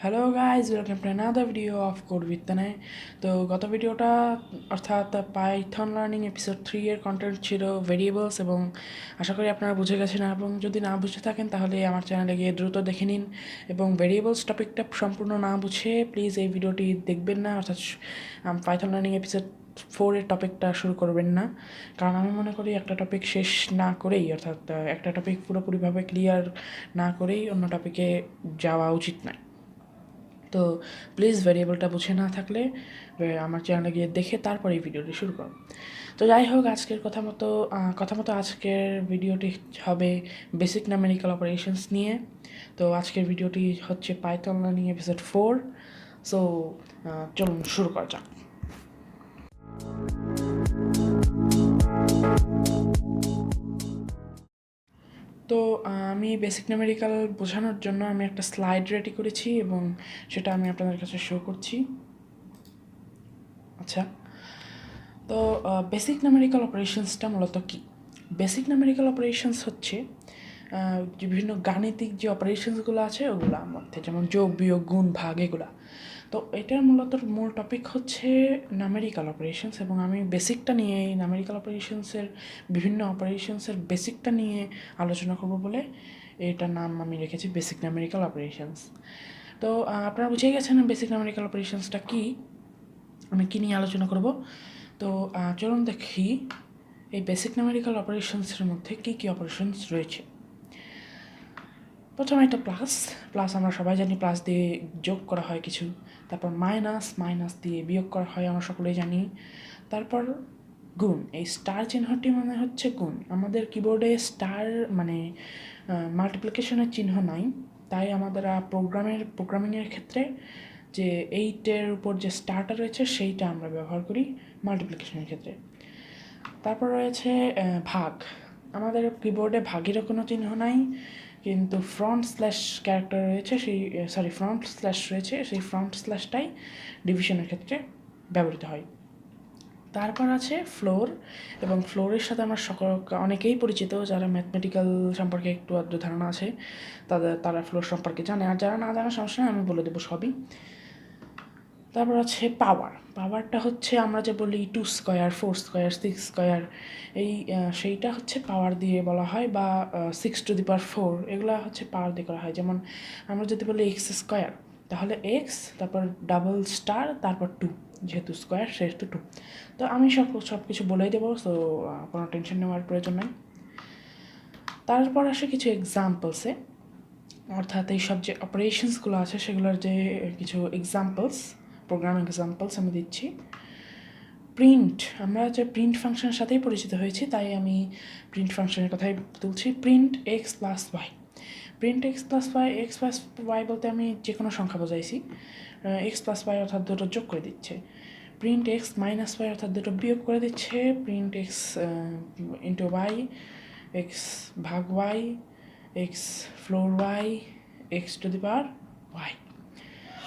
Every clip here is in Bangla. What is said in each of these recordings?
Hello guys, welcome to another video of code with Tanai. তো গত ভিডিওটা অর্থাৎ পাইথন লার্নিং এপিসোড 3 এর কন্টেন্ট ছিল ভেরিয়েবলস, এবং আশা করি আপনারা বুঝে গেছেন, এবং যদি না বুঝে থাকেন তাহলে আমার চ্যানেলে গিয়ে দ্রুত দেখে নিন। এবং ভেরিয়েবলস টপিকটা সম্পূর্ণ না বুঝে প্লিজ এই ভিডিওটি দেখবেন না, অর্থাৎ পাইথন লার্নিং এপিসোড 4 এর টপিকটা শুরু করবেন না, কারণ আমি মনে করি একটা টপিক শেষ না করেই, অর্থাৎ একটা টপিক পুরোপুরিভাবে ক্লিয়ার না করেই অন্য টপিকে যাওয়া উচিত নয়। তো প্লিজ ভ্যারিয়েবলটা বুঝে না থাকলে আমার চ্যানেলে গিয়ে দেখে তারপর এই ভিডিওটি শুরু করুন। তো যাই হোক, আজকের কথা মতো আজকের ভিডিওটি হবে বেসিক নামেরিক্যাল অপারেশনস নিয়ে। তো আজকের ভিডিওটি হচ্ছে পাইথন লার্নিং এপিসোড 4। সো চলুন শুরু করা যাক। তো আমি বেসিক নিউমেরিক্যাল বোঝানোর জন্য আমি একটা স্লাইড রেডি করেছি এবং সেটা আমি আপনাদের কাছে শো করছি। আচ্ছা, তো বেসিক নিউমেরিক্যাল অপারেশনসটা মূলত কী? বেসিক নিউমেরিক্যাল অপারেশনস হচ্ছে যে বিভিন্ন গাণিতিক যে অপারেশনসগুলো আছে ওগুলোর মধ্যে, যেমন যোগ, বিয়োগ, গুণ, ভাগ, এগুলা। তো এটার মূলত মূল টপিক হচ্ছে নামেরিক্যাল অপারেশনস, এবং আমি বেসিকটা নিয়ে এই নামেরিক্যাল অপারেশনসের বিভিন্ন অপারেশনসের বেসিকটা নিয়ে আলোচনা করব বলে এটার নাম আমি রেখেছি বেসিক নামেরিক্যাল অপারেশনস। তো আপনারা বুঝে গেছেন বেসিক নামেরিক্যাল অপারেশনসটা কী, আমি কী নিয়ে আলোচনা করব। তো চলুন দেখি এই বেসিক নিউমেরিক্যাল অপারেশনসের মধ্যে কী কী অপারেশনস রয়েছে। প্রথমে একটা প্লাস আমরা সবাই জানি, প্লাস দিয়ে যোগ করা হয় কিছু। তারপর মাইনাস দিয়ে বিয়োগ করা হয়, আমরা সকলেই জানি। তারপর গুণ, এই স্টার চিহ্নটি মানে হচ্ছে গুণ। আমাদের কিবোর্ডে স্টার মানে মাল্টিপ্লিকেশনের চিহ্ন নাই, তাই আমাদের প্রোগ্রামিংয়ের ক্ষেত্রে যে 8-এর উপর যে স্টারটা রয়েছে সেইটা আমরা ব্যবহার করি মাল্টিপ্লিকেশনের ক্ষেত্রে। তারপর রয়েছে ভাগ। আমাদের কিবোর্ডে ভাগেরও কোনো চিহ্ন নাই, কিন্তু ফ্রন্ট স্ল্যাশ ক্যারেক্টার রয়েছে, ফ্রন্ট স্ল্যাশ রয়েছে, সেই ফ্রন্ট স্ল্যাশটাই ডিভিশনের ক্ষেত্রে ব্যবহৃত হয়। তারপর আছে ফ্লোর, এবং ফ্লোরের সাথে আমরা অনেকেই পরিচিত, যারা ম্যাথমেটিক্যাল সম্পর্কে একটু আধটু ধারণা আছে তারা ফ্লোর সম্পর্কে জানে, আর যারা না জানার সমস্যা নেই, আমি বলে দেবো সবই। তারপর আছে পাওয়ারটা হচ্ছে আমরা যে বলি 2 স্কোয়ার, 4 স্কোয়ার, 6 স্কোয়ার, সেইটা হচ্ছে পাওয়ার দিয়ে বলা হয়, বা 6^4, এগুলো হচ্ছে পাওয়ার দিয়ে করা হয়। যেমন আমরা যদি বলি এক্স স্কোয়ার, তাহলে এক্স, তারপর ডাবল স্টার, তারপর 2, যেহেতু স্কোয়ার সেহেতু 2। তো আমি সব কিছু বলেই দেবো, সো কোনো টেনশন নেওয়ার প্রয়োজন নেই। তারপর আসে কিছু এক্সাম্পলসে, অর্থাৎ এইসব যে অপারেশনসগুলো আছে সেগুলোর যে কিছু এক্সাম্পলস, প্রোগ্রাম এক্সাম্পলস আমি দিচ্ছি। প্রিন্ট, আমরা যে প্রিন্ট ফাংশনের সাথেই পরিচিত হয়েছি, তাই আমি প্রিন্ট ফাংশনের কথাই তুলছি। Print X plus Y, X plus Y বলতে আমি যে কোনো সংখ্যা বোঝাইছি। এক্স প্লাস ওয়াই অর্থাৎ দুটো যোগ করে দিচ্ছে। প্রিন্ট এক্স মাইনাস ওয়াই অর্থাৎ দুটো বিয়োগ করে দিচ্ছে। Print x into y, x ভাগ y, x floor y, x to the power y.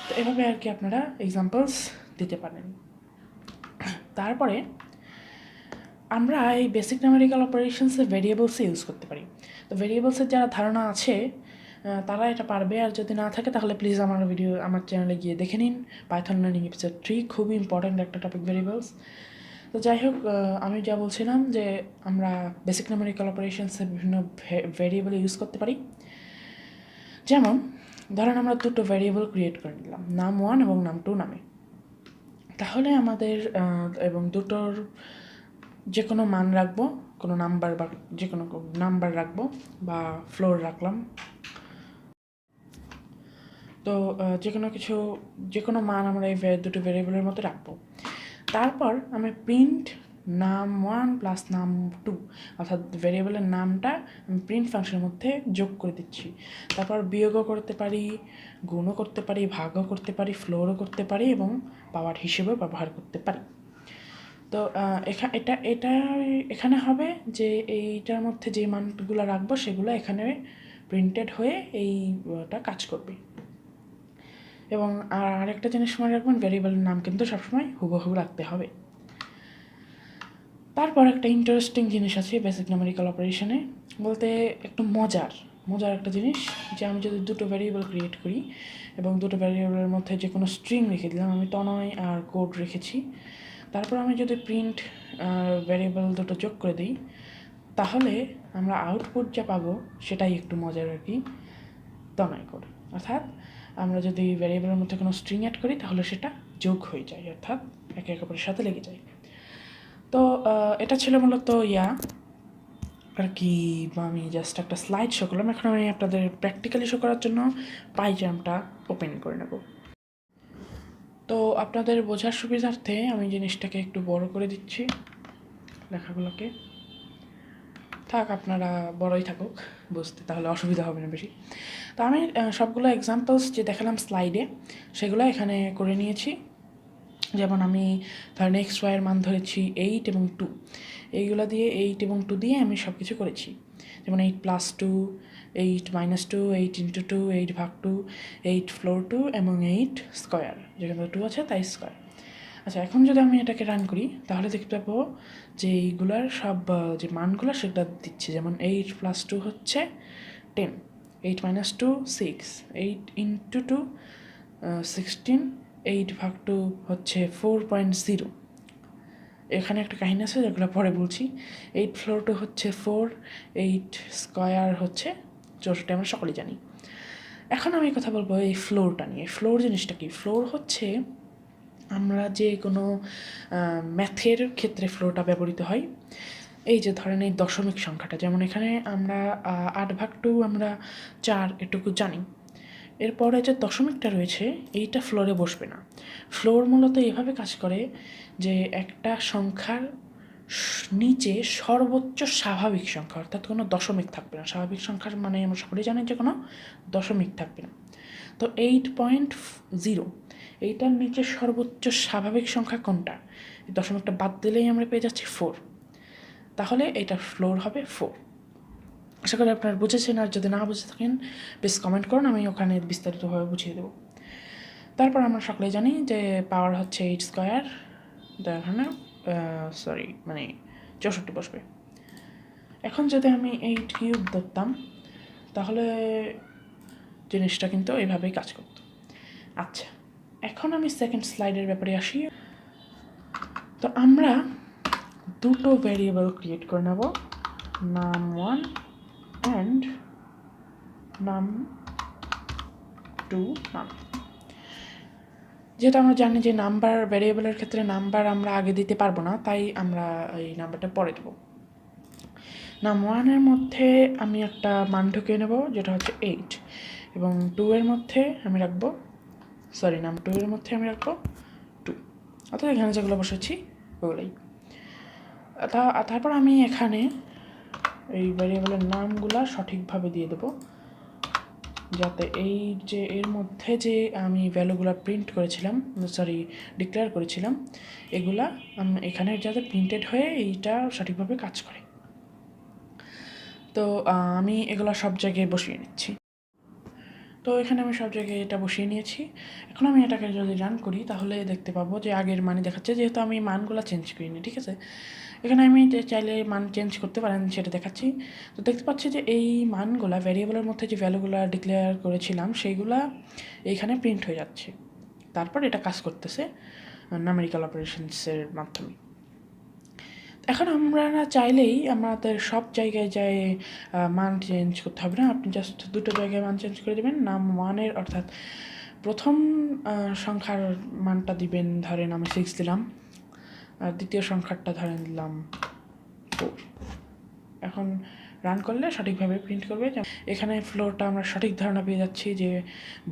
তো এভাবে আর কি আপনারা এক্সাম্পলস দিতে পারেন। তারপরে আমরা এই বেসিক নিউমেরিক্যাল অপারেশনসে ভেরিয়েবলসে ইউজ করতে পারি। তো ভেরিয়েবলসের যারা ধারণা আছে তারা এটা পারবে, আর যদি না থাকে তাহলে প্লিজ আমার চ্যানেলে গিয়ে দেখে নিন পাইথন লার্নিং এপিসোড 3, খুবই ইম্পর্ট্যান্ট একটা টপিক ভেরিয়েবলস। তো যাই হোক, আমি যা বলছিলাম যে আমরা বেসিক নিউমেরিক্যাল অপারেশনসে বিভিন্ন ভেরিয়েবল ইউজ করতে পারি। যেমন ধরেন আমরা দুটো ভেরিয়েবল ক্রিয়েট করে নিলাম, নাম 1 এবং নাম 2 নামে। তাহলে আমাদের এবং দুটোর যে কোনো মান রাখবো, কোনো নাম্বার বা যে কোনো নাম্বার রাখবো, বা ফ্লোর রাখলাম। তো যে কোনো মান আমরা এই দুটো ভেরিয়েবলের মধ্যে রাখবো। তারপর আমি প্রিন্ট নাম 1 প্লাস নাম 2, অর্থাৎ ভেরিয়েবলের নামটা আমি প্রিন্ট ফাংশনের মধ্যে যোগ করে দিচ্ছি। তারপর বিয়োগও করতে পারি, গুণও করতে পারি, ভাগও করতে পারি, ফ্লোরও করতে পারি, এবং পাওয়ার হিসেবেও ব্যবহার করতে পারি। তো এখানে হবে যে এইটার মধ্যে যে মানগুলো রাখবো সেগুলো এখানে প্রিন্টেড হয়ে এইটা কাজ করবে। এবং আরেকটা জিনিস মনে রাখবেন, ভেরিয়েবলের নাম কিন্তু সবসময় হুবহু রাখতে হবে। তারপর একটা ইন্টারেস্টিং জিনিস আছে বেসিক নিউমেরিক্যাল অপারেশনে, বলতে একটু মজার, মজার একটা জিনিস যে আমি যদি দুটো ভ্যারিয়েবল ক্রিয়েট করি এবং দুটো ভ্যারিয়েবলের মধ্যে যে কোনো স্ট্রিং রেখে দিলাম, আমি তনয় আর কোড রেখেছি, তারপর আমি যদি প্রিন্ট ভ্যারিয়েবল দুটো যোগ করে দিই, তাহলে আমরা আউটপুট যা পাবো সেটাই একটু মজার আর কি, তনয় কোড। অর্থাৎ আমরা যদি ভ্যারিয়েবলের মধ্যে কোনো স্ট্রিং অ্যাড করি তাহলে সেটা যোগ হয়ে যায়, অর্থাৎ একে অপরের সাথে লেগে যায়। তো এটা ছিল মূলত আর কি, আমি জাস্ট একটা স্লাইড শো করলাম। এখন আমি আপনাদের প্র্যাকটিক্যালি শো করার জন্য পাইজামটা ওপেন করে নেব। তো আপনাদের বোঝার সুবিধার্থে আমি জিনিসটাকে একটু বড় করে দিচ্ছি, লেখাগুলোকে। থাক, আপনারা বড়ই থাকুক, বুঝতে তাহলে অসুবিধা হবে না বেশি। তো আমি সবগুলো এক্সাম্পলস যে দেখালাম স্লাইডে, সেগুলো এখানে করে নিয়েছি। যেমন আমি ধরেন এক্স ওয়াইয়ের মান ধরেছি 8 এবং 2, এইগুলো দিয়ে 8 এবং 2 দিয়ে আমি সব কিছু করেছি। যেমন 8 + 2, 8 - 2, 8 × 2, 8 ভাগ 2, 8 ফ্লোর 2 এবং 8 স্কোয়ার, যেখানে 2 আছে তাই স্কোয়ার। আচ্ছা, এখন যদি আমি এটাকে রান করি তাহলে দেখতে পাবো যে এইগুলার সব যে মানগুলো সেটা দিচ্ছে। যেমন 8 + 2 হচ্ছে 10, 8 - 2 6, 8 × 2 16, 8 ভাগ 2 হচ্ছে 4.0। এখানে একটা কাহিনী আছে যেগুলো পরে বলছি। 8 ফ্লোর 2 হচ্ছে 4, 8 স্কোয়ার হচ্ছে 64, আমরা সকলেই জানি। এখন আমি কথা বলবো এই ফ্লোরটা নিয়ে। ফ্লোর জিনিসটা কি? ফ্লোর হচ্ছে আমরা যে কোনো ম্যাথের ক্ষেত্রে ফ্লোরটা ব্যবহৃত হয়। এই যে ধরেন এই দশমিক সংখ্যাটা, যেমন এখানে আমরা 8 ভাগ 2 আমরা 4 এটুকু জানি। এরপরে যে দশমিকটা রয়েছে এইটা ফ্লোরে বসবে না। ফ্লোর মূলত এভাবে কাজ করে যে একটা সংখ্যার নিচে সর্বোচ্চ স্বাভাবিক সংখ্যা, অর্থাৎ কোনো দশমিক থাকবে না। স্বাভাবিক সংখ্যার মানে আমরা সকলেই জানি যে কোনো দশমিক থাকবে না। তো 8.0 এইটার নিচে সর্বোচ্চ স্বাভাবিক সংখ্যা কোনটা? এই দশমিকটা বাদ দিলেই আমরা পেয়ে যাচ্ছি 4। তাহলে এটা ফ্লোর হবে 4। আশা করি আপনারা বুঝেছেন, আর যদি না বুঝে থাকেন প্লিজ কমেন্ট করুন, আমি ওখানে বিস্তারিতভাবে বুঝিয়ে দেবো। তারপর আমরা সকলেই জানি যে পাওয়ার হচ্ছে 8 স্কোয়ার, এখানে 64 বসবে। এখন যদি আমি 8 কিউব ধরতাম তাহলে জিনিসটা কিন্তু এইভাবেই কাজ করত। আচ্ছা, এখন আমি সেকেন্ড স্লাইডের ব্যাপারে আসি। তো আমরা দুটো ভ্যারিয়েবল ক্রিয়েট করে নেব, num1 অ্যান্ড num2 নাম। যেহেতু আমরা জানি যে নাম্বার ভ্যারিয়েবলের ক্ষেত্রে নাম্বার আমরা আগে দিতে পারবো না, তাই আমরা এই নাম্বারটা পরে দেবো। num1 মধ্যে আমি একটা মান ঢুকিয়ে নেব যেটা হচ্ছে 8, এবং 2 এর মধ্যে আমি রাখবো num2 এর মধ্যে আমি রাখবো 2। অর্থাৎ এখানে যেগুলো বসেছি ওগুলোই। তারপর আমি এখানে এই ভ্যারিয়েবলের নামগুলো সঠিকভাবে দিয়ে দেবো, যাতে এই যে এর মধ্যে যে আমি ভ্যালুগুলো প্রিন্ট করেছিলাম, ডিক্লেয়ার করেছিলাম, এগুলা এখানে যাতে প্রিন্টেড হয়ে এইটা সঠিকভাবে কাজ করে। তো আমি এগুলো সব জায়গায় বসিয়ে নিচ্ছি। তো এখানে আমি সব জায়গায় এটা বসিয়ে নিয়েছি। এখন আমি এটাকে যদি রান করি তাহলে দেখতে পাবো যে আগের মানই দেখাচ্ছে, যেহেতু আমি মানগুলো চেঞ্জ করিনি। ঠিক আছে, এখানে আমি চাইলে মান চেঞ্জ করতে পারেন সেটা দেখাচ্ছি। তো দেখতে পাচ্ছি যে এই মানগুলা ভ্যারিয়েবলের মধ্যে যে ভ্যালুগুলো ডিক্লেয়ার করেছিলাম সেইগুলা এইখানে প্রিন্ট হয়ে যাচ্ছে। তারপর এটা কাজ করতেছে নামেরিক্যাল অপারেশনসের মাধ্যমে। এখন আমরা চাইলেই আমাদের সব জায়গায় যায় মান চেঞ্জ করতে হবে না। আপনি জাস্ট দুটো জায়গায় মান চেঞ্জ করে দেবেন। num1 অর্থাৎ প্রথম সংখ্যার মানটা দিবেন, ধরেন আমি 6 দিলাম, আর দ্বিতীয় সংখ্যাটা ধরেন দিলাম 4। এখন রান করলে সঠিকভাবে প্রিন্ট করবে। এখানে ফ্লোরটা আমরা সঠিক ধারণা পেয়ে যাচ্ছি যে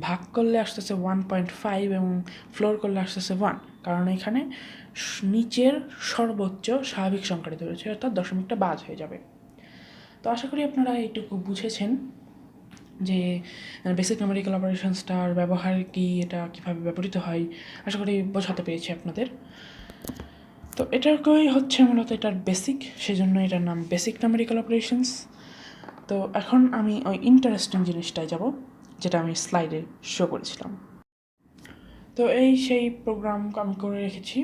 ভাগ করলে আসতেছে 1.5 এবং ফ্লোর করলে আসতেছে 1, কারণ এখানে নিচের সর্বোচ্চ স্বাভাবিক সংখ্যাটি ধরেছে, অর্থাৎ দশমিকটা বাদ হয়ে যাবে। তো আশা করি আপনারা এইটুকু বুঝেছেন যে বেসিক নিউমেরিক্যাল অপারেশনসটার ব্যবহার কি, এটা কীভাবে ব্যবহৃত হয়। আশা করি বোঝাতে পেরেছি আপনাদের। তো এটাকেই হচ্ছে মূলত এটার বেসিক, সেজন্য এটার নাম বেসিক নিউমেরিক্যাল অপারেশনস। তো এখন আমি ওই ইন্টারেস্টিং জিনিসটায় যাব যেটা আমি স্লাইডে শো করেছিলাম। তো এই সেই প্রোগ্রাম আমি করে রেখেছি।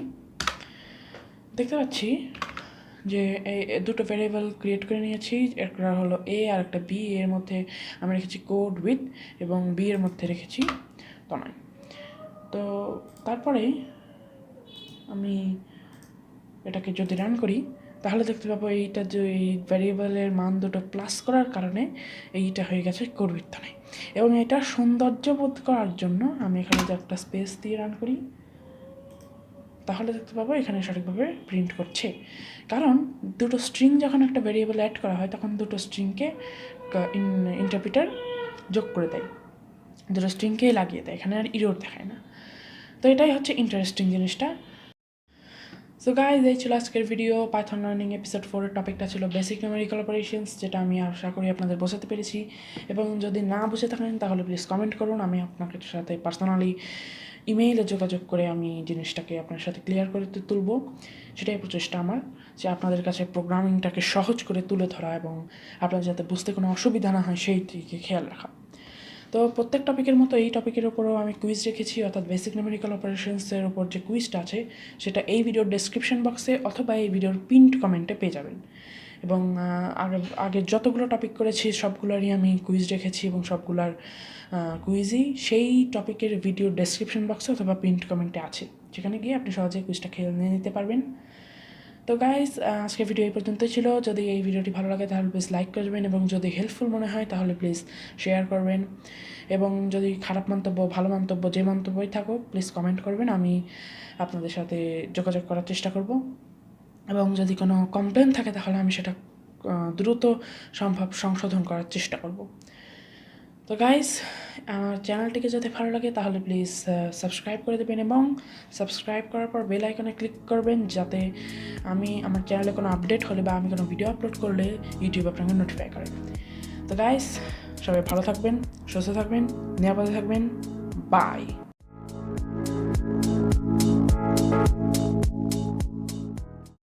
দেখতে পাচ্ছি যে এই দুটো ভ্যারিয়েবল ক্রিয়েট করে নিয়েছি, একটা হলো এ আর একটা বি। এর মধ্যে আমি রেখেছি কোড উইথ এবং বি এর মধ্যে রেখেছি তনয়। তো তারপরে আমি এটাকে যদি রান করি তাহলে দেখতে পাবো এইটা যে এই ভ্যারিয়েবলের মান দুটো প্লাস করার কারণে এইটা হয়ে গেছে কোড উইথ তানাই। এবং এটা সৌন্দর্যবোধ করার জন্য আমি এখানে যে একটা স্পেস দিয়ে রান করি তাহলে দেখতে পাবো এখানে সঠিকভাবে প্রিন্ট করছে। কারণ দুটো স্ট্রিং যখন একটা ভ্যারিয়েবল অ্যাড করা হয় তখন দুটো স্ট্রিংকে ইন্টারপ্রিটার যোগ করে দেয়, দুটো স্ট্রিংকেই লাগিয়ে দেয়, এখানে আর ইরোর দেখায় না। তো এটাই হচ্ছে ইন্টারেস্টিং জিনিসটা। সো গাইজ, এই ছিল আজকের ভিডিও। পাইথন লার্নিং এপিসোড 4-এর টপিকটা ছিল বেসিক নিউমেরিক্যাল অপারেশনস, যেটা আমি আশা করি আপনাদের বোঝাতে পেরেছি। এবং যদি না বুঝে থাকেন তাহলে প্লিজ কমেন্ট করুন, আমি আপনাকে সাথে পার্সোনালি ইমেইলে যোগাযোগ করে আমি জিনিসটাকে আপনার সাথে ক্লিয়ার করে তুলব। সেটাই প্রচেষ্টা আমার, যে আপনাদের কাছে প্রোগ্রামিংটাকে সহজ করে তুলে ধরা এবং আপনার যাতে বুঝতে কোনো অসুবিধা না হয় সেই দিকে খেয়াল রাখা। তো প্রত্যেক টপিকের মতো এই টপিকের ওপরও আমি কুইজ রেখেছি, অর্থাৎ বেসিক নিউমেরিক্যাল অপারেশনসের ওপর যে কুইজটা আছে সেটা এই ভিডিওর ডেসক্রিপশন বক্সে অথবা এই ভিডিওর পিন্ড কমেন্টে পেয়ে যাবেন। এবং আগে যতগুলো টপিক করেছি সবগুলোরই আমি কুইজ রেখেছি এবং সবগুলোর কুইজই সেই টপিকের ভিডিওর ডেসক্রিপশন বক্সে অথবা পিন্ড কমেন্টে আছে, সেখানে গিয়ে আপনি সহজেই কুইজটা খেলে নিয়ে নিতে পারবেন। তো গাইজ, আজকের ভিডিও এই পর্যন্তই ছিল। যদি এই ভিডিওটি ভালো লাগে তাহলে প্লিজ লাইক করবেন এবং যদি হেল্পফুল মনে হয় তাহলে প্লিজ শেয়ার করবেন। এবং যদি খারাপ মন্তব্য, ভালো মন্তব্য, যে মন্তব্যই থাকুক প্লিজ কমেন্ট করবেন, আমি আপনাদের সাথে যোগাযোগ করার চেষ্টা করব। এবং যদি কোনো কমপ্লেন থাকে তাহলে আমি সেটা দ্রুত সম্ভব সংশোধন করার চেষ্টা করব। তো গাইজ, আমার চ্যানেলটিকে যদি ভালো লাগে তাহলে প্লিজ সাবস্ক্রাইব করে দেবেন এবং সাবস্ক্রাইব করার পর বেল আইকনে ক্লিক করবেন, যাতে আমি আমার চ্যানেলে কোনো আপডেট হলে বা আমি কোনো ভিডিও আপলোড করলে ইউটিউব আপনাকে নোটিফাই করে। তো গাইজ, সবাই ভালো থাকবেন, সুস্থ থাকবেন, নিরাপদে থাকবেন। বাই।